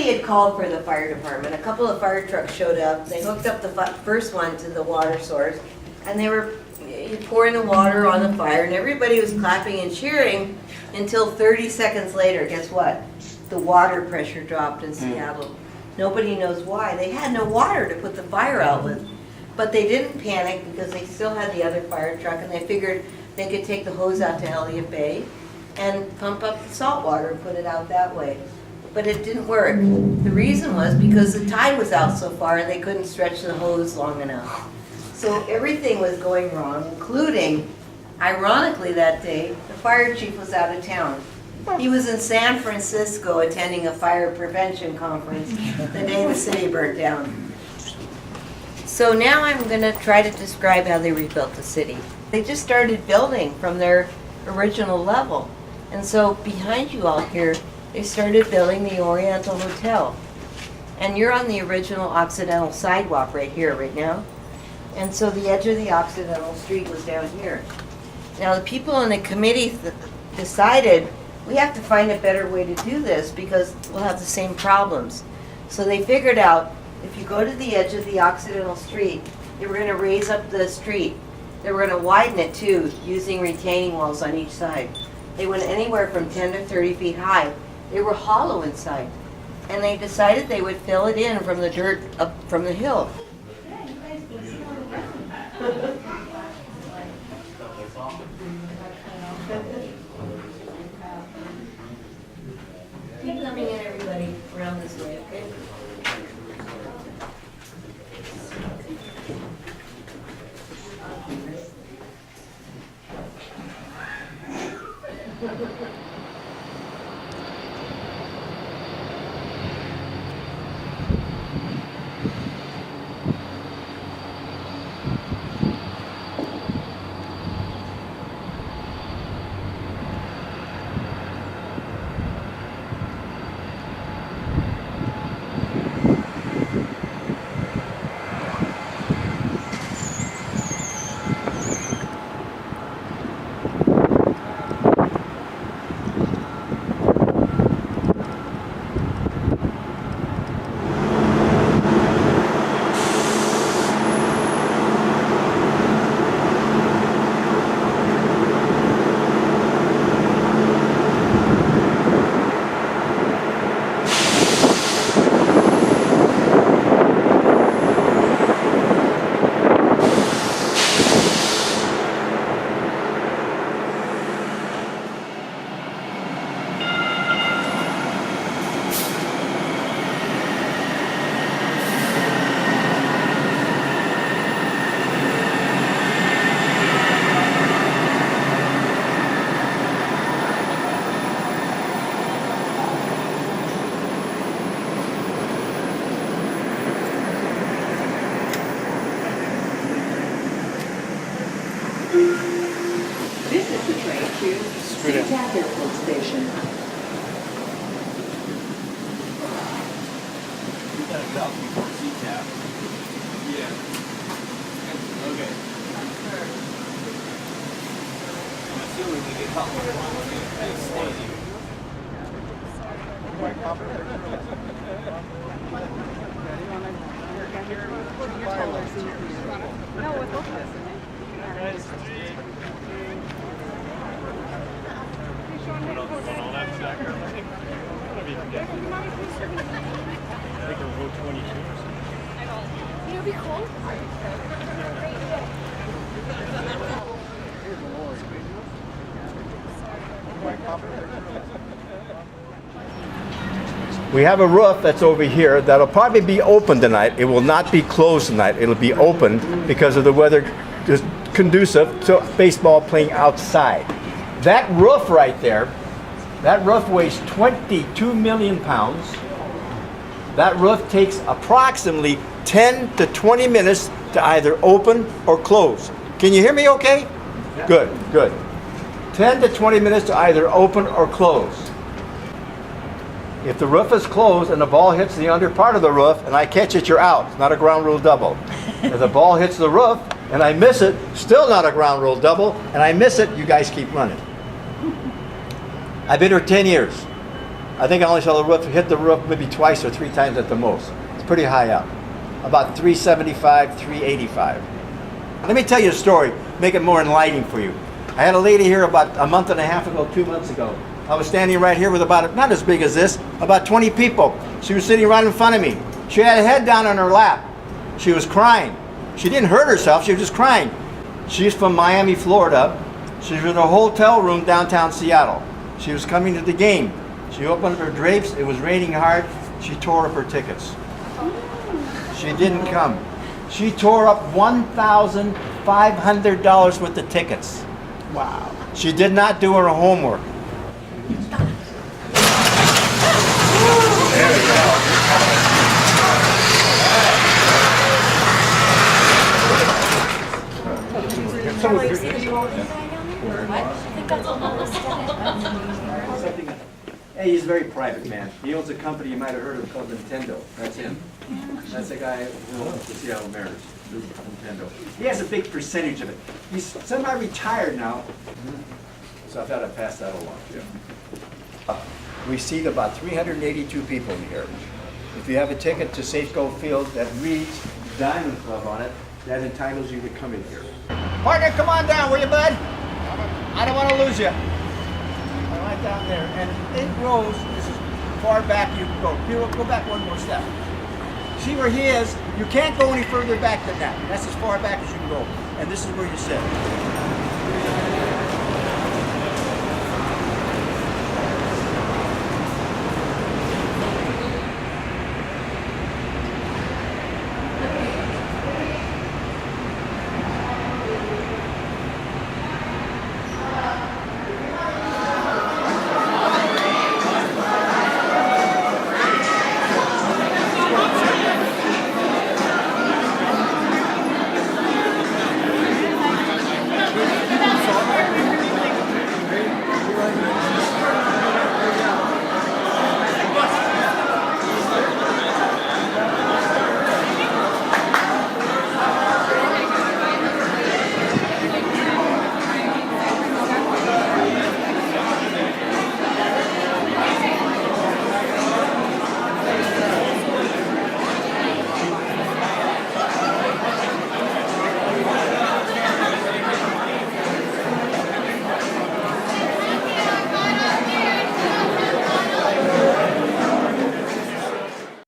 nobody had called for the fire department. A couple of fire trucks showed up. They hooked up the first one to the water source, and they were pouring the water on the fire, and everybody was clapping and cheering until 30 seconds later, guess what? The water pressure dropped in Seattle. Nobody knows why. They had no water to put the fire out with. But they didn't panic because they still had the other fire truck, and they figured they could take the hose out to Elliott Bay and pump up the salt water and put it out that way. But it didn't work. The reason was because the tide was out so far and they couldn't stretch the hose long enough. So everything was going wrong, including, ironically that day, the fire chief was out of town. He was in San Francisco attending a fire prevention conference the day the city burnt down. So now I'm going to try to describe how they rebuilt the city. They just started building from their original level. And so behind you all here, they started building the Oriental Hotel. And you're on the original Occidental sidewalk right here, right now. And so the edge of the Occidental Street was down here. Now the people on the committee decided we have to find a better way to do this because we'll have the same problems. So they figured out if you go to the edge of the Occidental Street, they were going to raise up the street. They were going to widen it too, using retaining walls on each side. They went anywhere from 10 to 30 feet high. They were hollow inside. And they decided they would fill it in from the dirt up from the hill. Keep coming in, everybody, around this way, okay? This is the train to Seattle Airport Station. We gotta stop before CTAP. Yeah. Okay. I'm assuming we get caught with one. Stay here. No, with both of us in it. It'll be cool. We have a roof that's over here that'll probably be open tonight. It will not be closed tonight. It'll be open because of the weather is conducive to baseball playing outside. That roof right there, that roof weighs 22 million pounds. That roof takes approximately 10 to 20 minutes to either open or close. Can you hear me okay? Good, good. 10 to 20 minutes to either open or close. If the roof is closed and the ball hits the under part of the roof and I catch it, you're out. It's not a ground rule double. If the ball hits the roof and I miss it, still not a ground rule double, and I miss it, you guys keep running. I've been here 10 years. I think I only saw the roof hit the roof maybe twice or 3 times at the most. It's pretty high up. About 375, 385. Let me tell you a story, make it more enlightening for you. I had a lady here about a month and a half ago, 2 months ago. I was standing right here with about, not as big as this, about 20 people. She was sitting right in front of me. She had her head down on her lap. She was crying. She didn't hurt herself, she was just crying. She's from Miami, Florida. She was in a hotel room downtown Seattle. She was coming to the game. She opened her drapes, it was raining hard. She tore up her tickets. She didn't come. She tore up $1,500 worth of tickets. Wow. She did not do her homework. Hey, he's a very private man. He owns a company you might have heard of called Nintendo. That's him. That's the guy who owns the Seattle Mariners. Nintendo. He has a big percentage of it. He's semi-retired now. So I thought I'd pass that along to you. We seat about 382 people in here. If you have a ticket to Safeco Field that reads Diamond Club on it, that entitles you to come in here. Partner, come on down, will you, bud? I don't want to lose you. Right down there, and 8 rows, this is far back you can go. Here, go back one more step. See where he is? You can't go any further back than that. That's as far back as you can go. And this is where you sit.